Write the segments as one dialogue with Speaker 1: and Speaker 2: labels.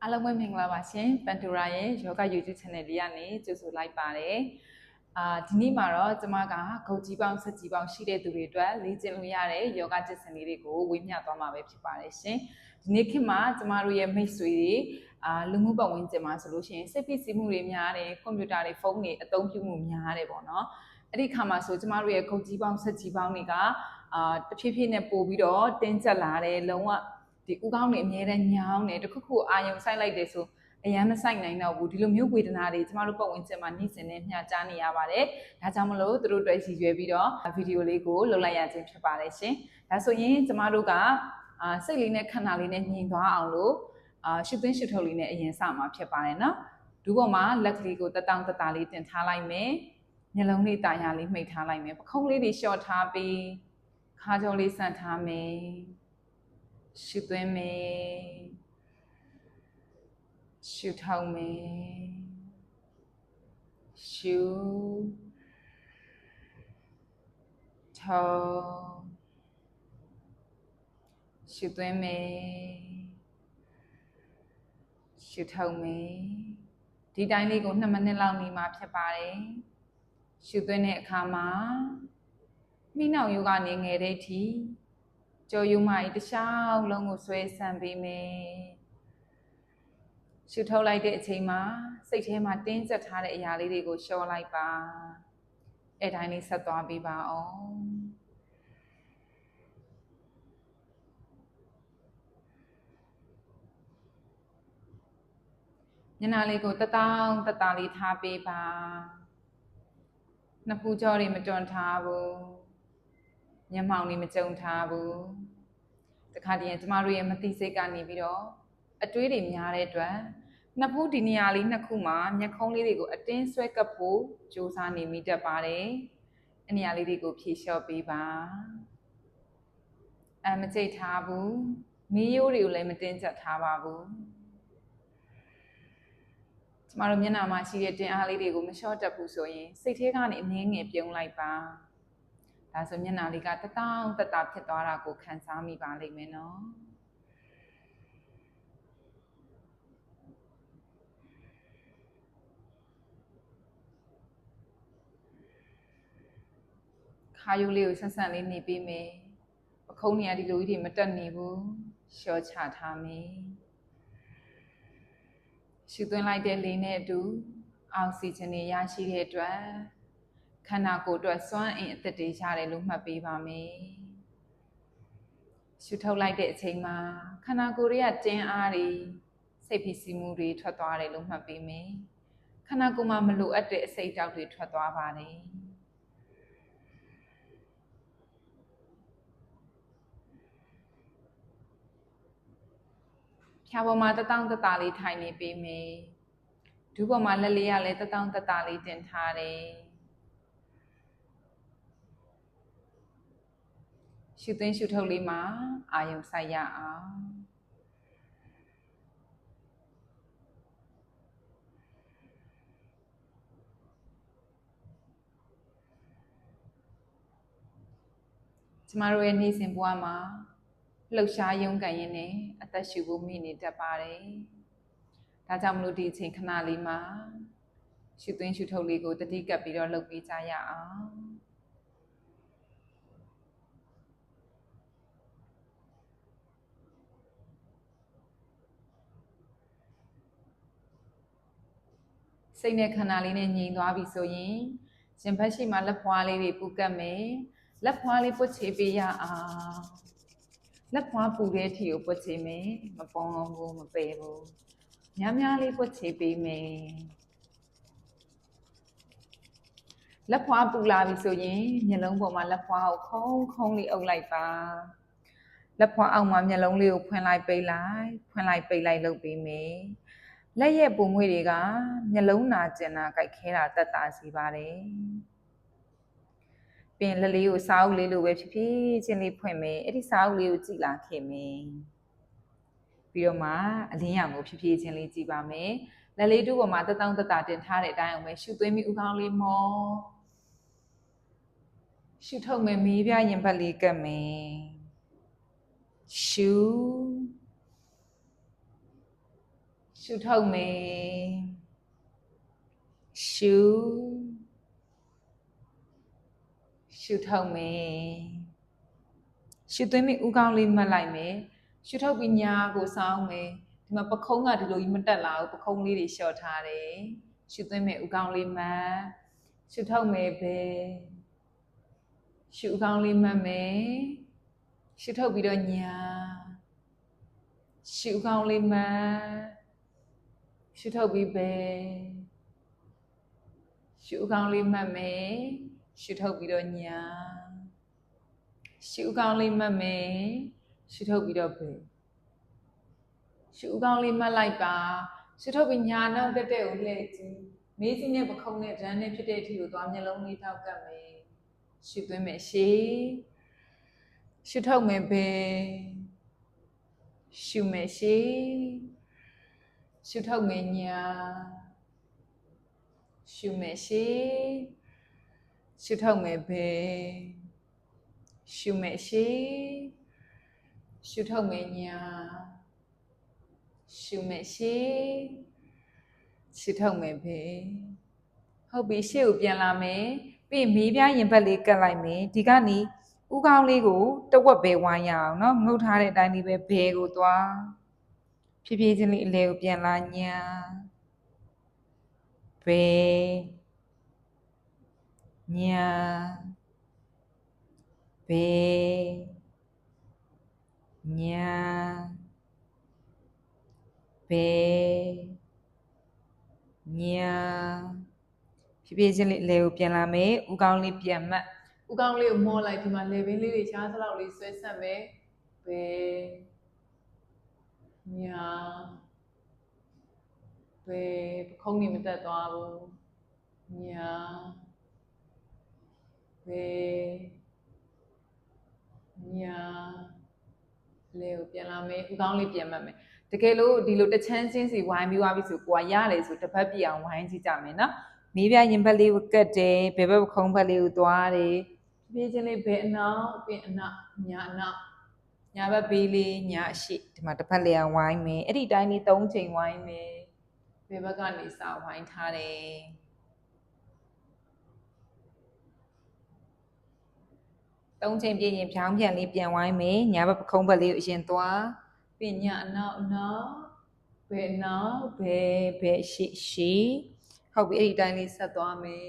Speaker 1: အားလုံးပဲမင်္ဂလာပါရှင်ပန်တိုရာရဲ့ Yoga YouTube Channel လေးကနေကြိုဆိုလိုက်ပါတယ်ဒီနေ့မှာတော့ကျွန်မကဂုတ်ကြီးပေါင်းဆက်ကြီးပေါင်းရှိတဲ့သူတွေအတွက်လေ့ကျင့်လို့ရတဲ့ Yoga ကျင့်စဉ်လေးတွေကိုဝေမျှသွားမှာပဲဖြစ်ပါတယ်ရှင်ဒီနေ့ခေတ်မှာကျမတို့ရဲ့မိတ်ဆွေတွေလူမှုပတ်ဝန်းကျင်မှာဆိုလို့ရှိရင်စိတ်ဖိစီးမှုတွေများတယ်ကွန်ပျူတာတွေဖုန်းတွေအသုံးပြုမှုများတယ်ပေါ့နော်အဲ့ဒီခါမှာဆိုကျမတို့ရဲ့ဂုတ်ကြီးပေါင်းဆက်ကြီးပေါင်းတွေကတဖြည်းဖြည်းနဲ့ပို့ပြီးတော့တင်းကျပ်လာတယ်လုံးဝဒီဥကောင်းတွေအများနဲ့ညောင်းတယ်တခုခုအာယုံဆိုင်လိုက်တယ်ဆိုအရန်မဆိုင်နိုင်တော့ဘူးဒီလိုမျိုးဝေဒနာတွေကျမတို့ပတ်ဝန်းကျင်မှာနှိမ့်စင်နေမျှကြားနေရပါတယ်ဒါကြောင့်မလို့တို့တွေရည်ရွယ်ပြီးတော့ဗီဒီယိုလေးကိုလုပ်လိုက်ရခြင်းဖြစ်ပါတယ်ရှင်ဒါဆိုရင်ကျမတို့ကစိတ်လေးနဲ့ခန္ဓာလေးနဲ့ညင်သွားအောင်လို့ရှုသွင်းရှုထုတ်လေးနဲ့အရင်စမှာဖြစ်ပါတယ်နော်ဒူးပေါ်မှာလက်ကလေးကိုတတောင်တတာလေးတင်ထားလိုက်မယ်မျက်လုံးလေးတာယာလေးမှိတ်ထားလိုက်မယ်ပခုံးလေးတွေလျှော့ထားပြီးခါးကြောလေးဆန့်ထားမယ်ရှုသွင်းမယ်ရှုထုတ်မယ်ရှုထုတ်ရှုသွင်းမယ်ရှုထုတ်မယ်ဒီတိုင်းလေးကို2မိနစ်လောက်နေမှာဖြစ်ပါတယ်ရှုသွင်းတဲ့အခါမှာမိနှောင်ယုကနေငယ်တဲ့အထိကြောယုံမကြီးတစ်လျှောက်လုံးကိုဆွဲဆန့်ပေးမယ်ရှုထုတ်လိုက်တဲ့အချိန်မှာစိတ်ထဲမှာတင်းကျပ်ထားတဲ့အရာလေးတွေကိုလျှော့လိုက်ပါအဲ့တိုင်းလေးဆက်သွားပေးပါအောင်ညနာလေးကိုတတောင်တတာလေးထားပေးပါနှစ်ဖူးကြောတွေမတွန်းထားဘူးမျက်မှောင်တွေမကြုံထားဘူးတခါတည်းကျမတို့ရဲ့မသိစိတ်ကနေပြီးတော့အတွေးတွေများတဲ့အတွက်နှစ်ဖူးဒီနေရာလေးနှစ်ခုမှာမျက်ခုံးလေးတွေကိုအတင်းဆွဲကပ်ဖို့ကြိုးစားနေမိတတ်ပါတယ်အနေရာလေးတွေကိုဖြေလျှော့ပေးပါမကြိတ်ထားဘူးမီးရိုးတွေကိုလည်းမတင်းကျပ်ထားပါဘူးကျမတို့မျက်နှာမှာရှိတဲ့တင်အားလေးတွေကိုမလျှော့တတ်ဘူးဆိုရင်စိတ်ထဲကနေအငင်းငယ်ပြုံးလိုက်ပါဒါဆိုမျက်နှာလေးကတတောင်တတာဖြစ်သွားတာကိုခံစားမိပါလိမ့်မယ်နော်ခါယူလေးကိုဆန်းဆန်းလေးနေပေးမယ်ပခုံးနေရဒီလိုကြီးတွေမတက်နေဘူးလျှော့ချထားမယ်ရှုသွင်းလိုက်တဲ့လေနဲ့အတူအောက်ဆီဂျင်တွေရရှိတဲ့အတွက်ခန္ဓာကိုယ်အတွက်စွမ်းအင်အသက်တွေရတယ်လို့မှတ်ပေးပါမယ်ရှုထုတ်လိုက်တဲ့အချိန်မှာခန္ဓာကိုယ်ရဲ့တင်းအားတွေစိတ်ဖိစီးမှုတွေထွက်သွားတယ်လို့မှတ်ပေးမယ်ခန္ဓာကိုယ်မှာမလိုအပ်တဲ့အစိတ်တောက်တွေထွက်သွားပါတယ်ဖြာပေါ်မှာတတောင်တတာလေးထိုင်နေပေးမယ်ဒူးပေါ်မှာလက်လေးကလည်းတတောင်တတာလေးတင်ထားတယ်ရှုသွင်းရှုထုတ်လေးမှာအာယုံစိုက်ရအောင်ကျမတို့ရဲ့နေ့စဉ်ဘဝမှာလှုပ်ရှားရုန်းကန်ရင်းနဲ့အသက်ရှူဖို့မိနေတတ်ပါတယ်။ဒါကြောင့်မလို့ဒီအချိန်ခဏလေးမှာရှုသွင်းရှုထုတ်လေးကိုတတိကပ်ပြီးတော့လုပ်ပေးကြရအောင်။စိတ်နဲ့ခန္ဓာလေးနဲ့ငြိမ်သွားပြီဆိုရင်ရင်ဘတ်ရှိမှလက်ဖွားလေးတွေပူကပ်မယ်။လက်ဖွားလေးပွတ်ချေပေးရအောင်။လက်ဖွားပူတဲ့အထိကိုပွတ်ချေမယ်မပေါင်းဘူးမပယ်ဘူးများများလေးပွတ်ချေပေးမယ်လက်ဖွားပူလာပြီဆိုရင်မျက်လုံးပေါ်မှာလက်ဖွားကိုခုံးလေးအုပ်လိုက်ပါလက်ဖွားအောက်မှာမျက်လုံးလေးကိုဖွင့်လိုက်ပိတ်လိုက်လုပ်ပေးမယ်လက်ရဲ့ပုံမွေးတွေကမျက်လုံးနာကျင်တာကြိုက်ခဲတာတက်တာစီပါတယ်ပင်လက်လေးကိုစာအုပ်လေးလိုပဲဖြစ်ဖြစ်ချင်းလေးဖွင့်မယ်အဲ့ဒီစာအုပ်လေးကိုကြည့်လာခဲ့မယ်ပြီးတော့မှအလင်းရောင်ကိုဖြစ်ဖြစ်ချင်းလေးကြည့်ပါမယ်လက်လေးတူးပေါ်မှာတတောင်တတာတင်ထားတဲ့အတိုင်းအောင်ပဲရှုသွင်းပြီးဥကောင်းလေးမောရှုထုတ်မယ်မီးပြရင်ဘက်လေးကပ်မယ်ရှု ရှုထုတ်မယ်ရှုထုတ်မယ်ရှုသွင်းပြီးဥကောင်းလေးမှတ်လိုက်မယ်ရှုထုတ်ပြီးညာကိုစောင်းမယ်ဒီမှာပခုံးကဒီလိုကြီးမတက်လာဘူးပခုံးလေးတွေလျှော့ထားတယ်ရှုသွင်းမယ်ဥကောင်းလေးမှတ်ရှုထုတ်မယ်ပဲရှုဥကောင်းလေးမှတ်မယ်ရှုထုတ်ပြီးတော့ညာရှုဥကောင်းလေးမှတ်ရှုထုတ်ပြီးပဲရှုဥကောင်းလေးမှတ်မယ်ရှုထုတ်ပြီးတော့ညာရှုဥကောင်းလေးမှတ်မယ်ရှုထုတ်ပြီးတော့ပဲရှုဥကောင်းလေးမှတ်လိုက်ပါရှုထုတ်ပြီးညာနောက်တက်တဲ့ကိုလှည့်ကြည့်မေးကြီးနဲ့ပခုံးနဲ့ဒန်းနဲ့ဖြစ်တဲ့အထိကိုသွားမျက်လုံးလေးထောက်ကပ်မယ်ရှုသွင်းမယ်ရှေ့ရှုထုတ်မယ်ပဲရှုမယ်ရှေ့ရှုထုတ်မယ်ညာရှုမယ်ရှေ့ရှုထုတ်မယ်ပဲရှုမယ်ရှေ့ရှုထုတ်မယ်ညာရှုမယ်ရှေ့ရှုထုတ်မယ်ပဲဟုတ်ပြီရှေ့ကိုပြန်လာမယ်ပြီးမေးပြားရင်ဘက်လေးကတ်လိုက်မယ်ဒီကနေဥကောင်းလေးကိုတဝက်ပဲဝိုင်းရအောင်เนาะငုတ်ထားတဲ့အတိုင်းလေးပဲဘဲကိုသွားဖြည်းဖြည်းချင်းလေးအလဲကိုပြန်လာညာဘဲညာဘဲညာဘဲညာဖြည်းဖြည်းချင်းလေးအလဲကိုပြန်လာမယ်ဥကောင်းလေးပြန်မှတ်ဥကောင်းလေးကိုမောလိုက်ဒီမှာလေဘင်းလေးတွေရှားစလောက်လေးဆွဲဆက်မယ်ဘဲညာဘဲပခုံးနေမတက်သွားဘူးညာဘဲညာလေကိုပြန်လာမယ်ဥကောင်းလေးပြန်မှတ်မယ်တကယ်လို့ဒီလိုတစ်ချမ်းချင်းစီဝိုင်းပြီးသွားပြီဆိုကိုကရတယ်ဆိုတစ်ဖက်ပြအောင်ဝိုင်းကြည့်ကြမယ်နော်မေးပြရင်ဘက်လေးကိုကတ်တယ်ဘယ်ဘက်ပခုံးဘက်လေးကိုသွားတယ်ပြေးချင်းလေးဘယ်အနောက်ပြင်အနောက်ညာအနောက်ညာဘက်ဘေးလေးညာအရှိဒီမှာတစ်ဖက်လေးအောင်ဝိုင်းမယ်အဲ့ဒီတိုင်းလေး၃ချိန်ဝိုင်းမယ်ဘယ်ဘက်ကနေစဝိုင်းထားတယ်၃ချိန်ပြည့်ရင်ဖြောင်းပြန်လေးပြန်ဝိုင်းမယ်ညာဘက်ပခုံးဘက်လေးကိုအရင်သွားပြင်ညာအနောက်ဘယ်နောက်ဘယ်ရှိဟုတ်ပြီအဲ့ဒီတိုင်းလေးဆက်သွားမယ်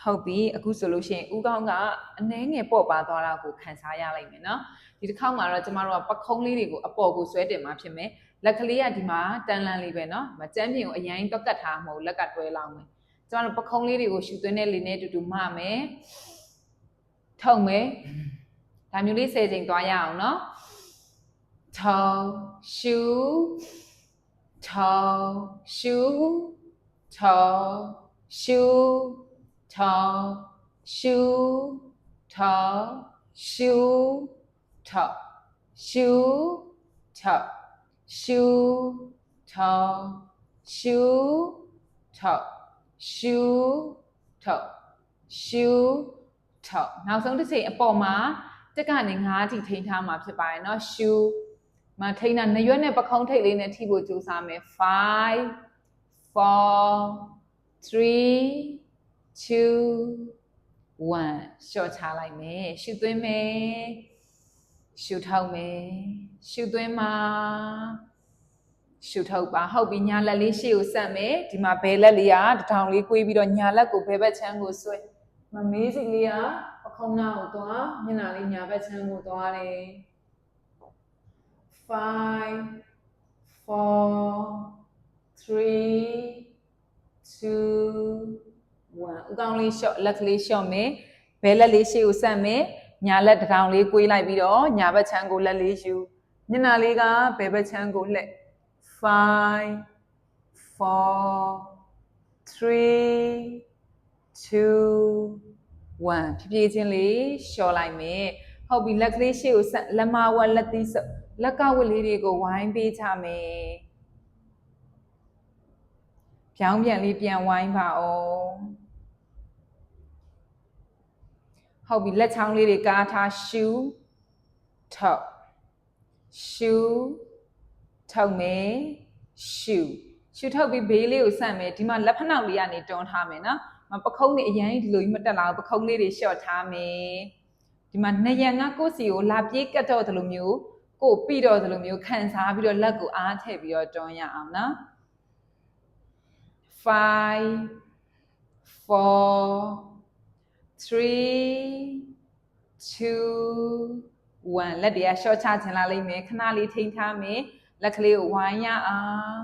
Speaker 1: ဟုတ်ပြီအခုဆိုလို့ရှိရင်ဥကောင်းကအနှဲငယ်ပေါ့ပါသွားတာကိုခံစားရလိုက်မယ်နော်ဒီတစ်ခေါက်မှာတော့ကျမတို့ကပခုံးလေးတွေကိုအပေါ်ကိုဆွဲတင်မှာဖြစ်မယ်လက်ကလေးကဒီမှာတန်းလန်းလေးပဲနော်မကျန်းပြင်ကိုအရင်တော့ကတ်ထားမဟုတ်လက်ကတွဲလောင်းမယ်ကျမတို့ပခုံးလေးတွေကိုရှူသွင်းတဲ့လေနဲ့တူတူမမယ်ထုတ်မယ်ဒါမျိုးလေး10ချိန်သွားရအောင်နော်ထောင်းရှူထောင်းရှူထောင်းရှူထောင်းရှူထောင်းရှူထောင်းရှူထောင်းရှူထောင်းရှူထောင်းရှူထောင်းရှူထောင်းနောက်ဆုံးတစ်ချိန်အပေါ်မှာတက်ကနေ9အထိထိန်းထားမှာဖြစ်ပါတယ်เนาะရှူမထိန်းတာနရွက်နဲ့ပခုံးထိပ်လေးနဲ့ထိဖို့ကြိုးစားမယ်5 4 3 2 1ရှော့ချလိုက်မယ်ရှုသွင်းမယ်ရှုထုတ်မယ်ရှုသွင်းမှာရှုထုတ်ပါဟုတ်ပြီညာလက်လေးရှေ့ကိုဆက်မယ်ဒီမှာဘယ်လက်လေးကတထောင်လေးကွေးပြီးတော့ညာလက်ကိုဘယ်ဘက်ချမ်းကိုဆွဲမမေးစိလေးကပခုံးနာကိုသွားမျက်နှာလေးညာဘက်ချမ်းကိုသွားတယ်5 4 3 2 1ဥကောင်းလေးရှော့လက်ကလေးရှော့မယ်ဘယ်လက်လေးရှေ့ကိုဆက်မယ်ညာလက်တထောင်လေးကွေးလိုက်ပြီးတော့ညာဘက်ချမ်းကိုလက်လေးယူမျက်နှာလေးကဘယ်ဘက်ချမ်းကိုလှည့်5 4 3 2 1ဖြည်းဖြည်းချင်းလေးလျှော့လိုက်မယ်ဟုတ်ပြီလက်ကလေးရှေ့ကိုဆက်လက်မဝက်လက်သီးဆုပ်လက်ကဝက်လေးတွေကိုဝိုင်းပေးချမယ်ဖြောင်းပြန်လေးပြန်ဝိုင်းပါအောင်ဟ ဟုတ်ပြီလက်ချောင်းလေးတွေကားထားရှူထုတ်ရှူထုတ်မယ်ရှူထုတ်ပြီးဘေးလေးကိုဆန့်မယ်ဒီမှာလက်ဖက်နှောက်လေးကနေတွန်းထားမယ်နော်ပခုံးလေးအရင်ဒီလိုကြီးမတက်လာဘူးပခုံးလေးတွေလျှော့ထားမယ်ဒီမှာနှစ်ရံကကိုယ့်စီကိုလာပြေးကတ်တော့တယ်လို့မျိုးကိုပြီးတော့တယ်လို့မျိုးခံစားပြီးတော့လက်ကိုအားထည့်ပြီးတော့တွန်းရအောင်နော်5 4 3 2 1လက်တွေကရှော့ချခြင်းလာလိမ့်မယ်ခဏလေးထိန်းထားမယ်လက်ကလေးကိုဝိုင်းရအောင်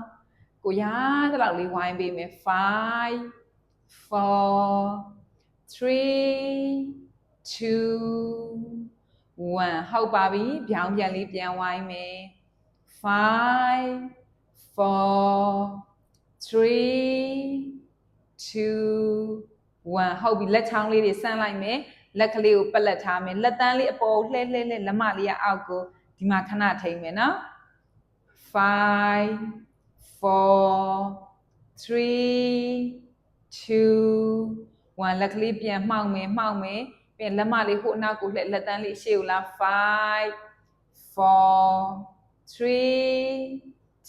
Speaker 1: ကိုရတဲ့လောက်လေးဝိုင်းပေးမယ်5 4 3 2 1ဟုတ်ပါပြီပြောင်းပြန်လေးပြန်ဝိုင်းမယ်5 4 3 2 1ဟုတ်ပြီလက်ချောင်းလေးတွေဆန့်လိုက်မယ်လက်ကလေးကိုပက်လက်ထားမယ်လက်တန်းလေးအပေါ်လှဲလက်မလေးကအောက်ကိုဒီမှာခဏထိန်းမယ်နော်5 4 3 2 1လက်ကလေးပြန်မှောက်မယ်ပြန်လက်မလေးဟိုနောက်ကိုလှဲလက်တန်းလေးရှေ့ကိုလာ5 4 3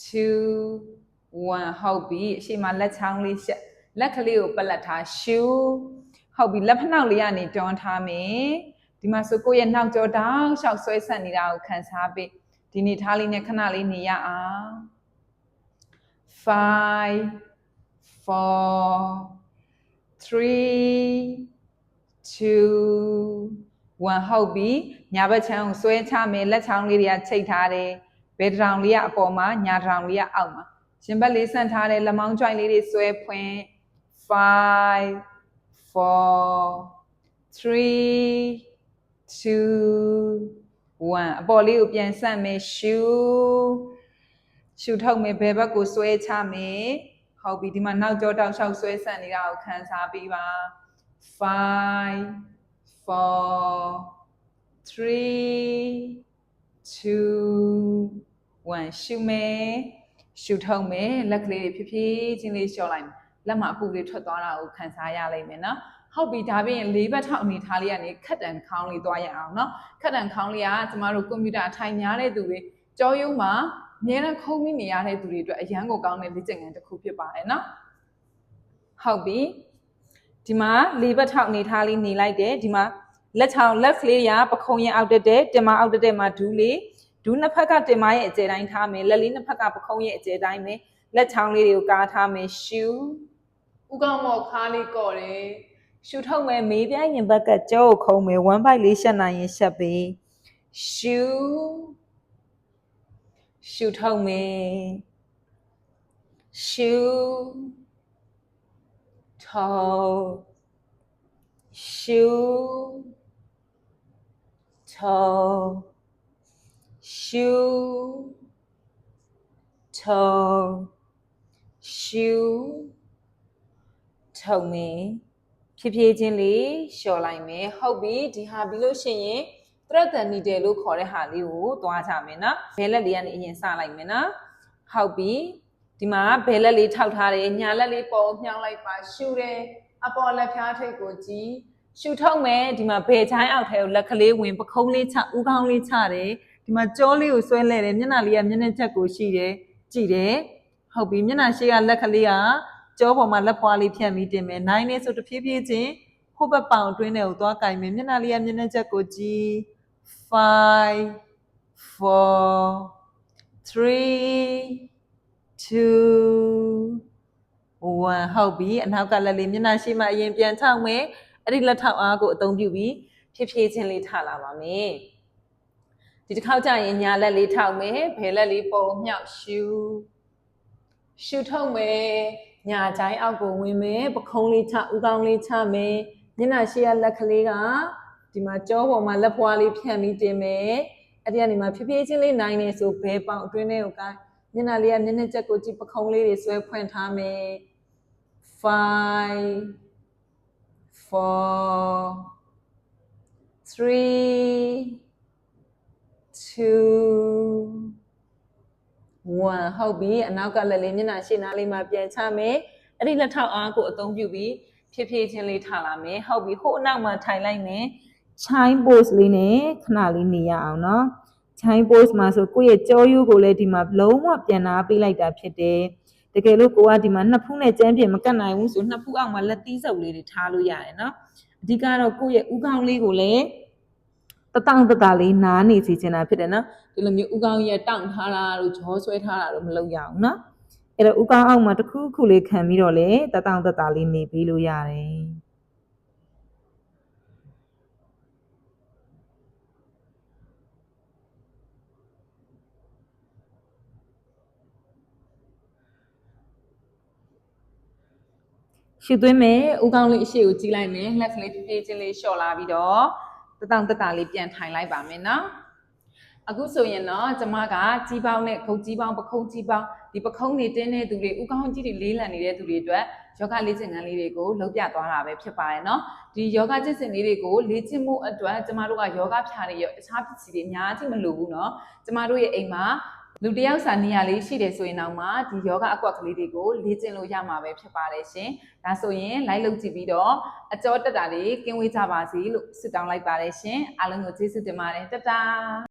Speaker 1: 2 1ဟုတ်ပြီအရှိမလက်ချောင်းလေးရှက်လက်ကလေးကိုပက်လက်ထားရှူဟုတ်ပြီလက်ဖက်နှောက်လေးကနေတွန်းထားမယ်ဒီမှာဆိုကိုယ့်ရဲ့နောက်ကျောတောင်လျှောက်ဆွဲဆက်နေတာကိုခံစားပေးဒီနေထားလေးနဲ့ခဏလေးနေရအောင်5 4 3 2 1ဟုတ်ပြီညာဘက်ချမ်းကိုဆွဲချမယ်လက်ချောင်းလေးတွေကချိတ်ထားတယ်ဘယ်တောင်လေးကအပေါ်မှာညာတောင်လေးကအောက်မှာရှင်ဘက်လေးဆန့်ထားတယ်လက်မောင်း joint လေးတွေဆွဲဖွင့်5 4 3 2 1အပေါ်လေးကိုပြန်ဆန့်မယ်ရှူထုတ်မယ်ဘယ်ဘက်ကိုဆွဲချမယ်ဟုတ်ပြီဒီမှာနောက်ကျောတောက်လျှောက်ဆွဲဆန့်နေတာကိုခံစားပေးပါ5 4 3 2 1ရှူမယ်ရှူထုတ်မယ်လက်ကလေးတွေဖြည်းဖြည်းချင်းလေးလျှော့လိုက်လက်မှာအပူလေးထွက်သွားတာကိုခံစားရလိမ့်မယ်နော်ဟုတ်ပြီဒါပြင်၄ဘက်ထောက်အနေထားလေးကနေခက်တန်ခေါင်းလေးသွားရအောင်နော်ခက်တန်ခေါင်းလေးကကျမတို့ကွန်ပျူတာအထိုင်များတဲ့သူတွေကြောရုံးမှာအများနဲ့ခုံးမိနေရတဲ့သူတွေအတွက်အရန်ကိုကောင်းတဲ့လေ့ကျင့်ခန်းတစ်ခုဖြစ်ပါတယ်နော်ဟုတ်ပြီဒီမှာ၄ဘက်ထောက်အနေထားလေးနေလိုက်တယ်ဒီမှာလက်ချောင်းလက်ကလေးကပခုံးရင်အောက်တက်တယ်တင်မအောက်တက်တယ်မှာဒူးလေးဒူးနှစ်ဖက်ကတင်မရဲ့အကျယ်တိုင်းထားမယ်လက်လေးနှစ်ဖက်ကပခုံးရဲ့အကျယ်တိုင်းပဲလက်ချောင်းလေးတွေကိုကားထားမယ်ရှူဥကောင်းမော်ခါးလေးကော့တယ်ရှူထုတ်မယ်မေးပြရင်ဘက်ကကြောကိုခုံးမယ်1 bite လေးရှက်နိုင်ရင်ရှက်ပေးရှူထုတ်မယ်ရှူထုတ်ရှူထုတ်ရှူထုတ်ရှူထုတ်မယ်ဖြည်းဖြည်းချင်းလေးလျှော်လိုက်မယ်ဟုတ်ပြီဒီဟာပြီးလို့ရှိရင်သရက်တန်နီတယ်လို့ခေါ်တဲ့ဟာလေးကိုသွားကြမယ်နော်ဘဲလက်လေးကနေအရင်စလိုက်မယ်နော်ဟုတ်ပြီဒီမှာဘဲလက်လေးထောက်ထားတယ်ညာလက်လေးပေါ်မြှောင်းလိုက်ပါရှူတယ်အပေါ်လက်ဖြားထိပ်ကိုကြည့်ရှူထုတ်မယ်ဒီမှာဘဲချိုင်းအောက်ထဲကိုလက်ကလေးဝင်ပခုံးလေးချဥကောင်းလေးချတယ်ဒီမှာကြောလေးကိုဆွဲလဲတယ်မျက်နှာလေးကမျက်နှာချက်ကိုရှိတယ်ကြည့်တယ်ဟုတ်ပြီမျက်နှာရှိကလက်ကလေးကကြောပေါ်မှာလက်ဖွားလေးဖြန့်ပြီးတင်မယ်နိုင်နေဆိုတဖြည်းဖြည်းချင်းဟိုဘက်ပေါင်အတွင်းထဲကိုသွားကင်မယ်မျက်နှာလေးကမျက်နှာချက်ကိုကြည့်5 4 3 2 1ဟုတ်ပြီအနောက်ကလက်လေးမျက်နှာရှိမှအရင်ပြန်ထောက်မယ်အဲ့ဒီလက်ထောက်အားကိုအသုံးပြုပြီးဖြည်းဖြည်းချင်းလေးထလာပါမယ်ဒီတစ်ခေါက်ကျရင်ညာလက်လေးထောက်မယ်ဘယ်လက်လေးပုံမြောက်ရှူထုတ်မယ်ညာချိုင်းအောက်ကိုဝင်မယ်ပခုံးလေးချဥကောင်းလေးချမယ်မျက်နှာရှိရလက်ကလေးကဒီမှာကြောပေါ်မှာလက်ဖွားလေးဖြန့်ပြီးတင်မယ်အဲ့ဒီကနေမှဖြည်းဖြည်းချင်းလေးနိုင်နေဆိုဘဲပေါင်အတွင်းထဲကိုကမျက်နှာလေးကမျက်နှာချက်ကိုကြည့်ပခုံးလေးတွေဆွဲဖွင့်ထားမယ်5 4 3 2 1ဟုတ်ပြီအနောက်ကလက်လေးမျက်နှာရှေ့နားလေးမှာပြန်ချမယ်အဲ့ဒီလက်ထောက်အားကိုအသုံးပြုပြီးဖြည်းဖြည်းချင်းလေးထားလာမယ်ဟုတ်ပြီဟိုအနောက်မှာထိုင်လိုက်မယ်
Speaker 2: child pose လေးနဲ့ခဏလေးနေရအောင်နော် child pose မှာဆိုကိုယ့်ရဲ့ကြောရိုးကိုလည်းဒီမှာလုံးဝပြန်နာပေးလိုက်တာဖြစ်တယ်တကယ်လို့ကိုကဒီမှာနှစ်ဖူးနဲ့ကျန်းပြင်မကတ်နိုင်ဘူးဆိုနှစ်ဖူးအောက်မှာလက်သီးစုပ်လေးတွေထားလို့ရတယ်နော်အဓိကတော့ကိုယ့်ရဲ့ဥကောင်းလေးကိုလည်းတတောင့်တတလေးနားနေစီချင်တာဖြစ်တယ်နော်ဒီလိုမျိုးဥကောင်းရဲ့တောင့်ထားတာတို့ဂျောဆွဲထားတာတို့မလုပ်ရအောင်နော်အဲ့တော့ဥကောင်းအောက်မှာတစ်ခုခုလေးခံပြီးတော့လေတတောင့်တတလေးနေပေးလို့ရတယ်ရှုသွင်းမယ်ဥကောင်းလေးအရှိကိုကြီးလိုက်မယ်လက်ကလေးပြေးချင်းလေးလျှော့လာပြီးတော့တတောင့်တတလေးပြန်ထိုင်လိုက်ပါမယ်နော်အခုဆိုရင်တော့ကျမကကြီးပေါင်းနဲ့ခုတ်ကြီးပေါင်းပခုံးကြီးပေါင်းဒီပခုံးတွေတင်းတဲ့သူတွေဥကောင်းကြီးတွေလေးလံနေတဲ့သူတွေအတွက်ယောဂလေ့ကျင့်ခန်းလေးတွေကိုလုပ်ပြသွားတာပဲဖြစ်ပါတယ်နော်ဒီယောဂကျင့်စဉ်လေးတွေကိုလေ့ကျင့်မှုအတွက်ကျမတို့ကယောဂဖြာတွေရောတခြားပစ္စည်းတွေအများကြီးမလိုဘူးနော်ကျမတို့ရဲ့အိမ်မှာလူတယောက်စာနေရာလေးရှိတယ်ဆိုရင်တော့မှဒီယောဂအကွက်ကလေးတွေကိုလေ့ကျင့်လို့ရမှာပဲဖြစ်ပါတယ်ရှင်ဒါဆိုရင်လိုက်လုပ်ကြည့်ပြီးတော့အကျော်တက်တာလေးကင်းဝေးကြပါစေလို့ဆုတောင်းလိုက်ပါတယ်ရှင်အားလုံးကိုကျေးဇူးတင်ပါတယ်တတာ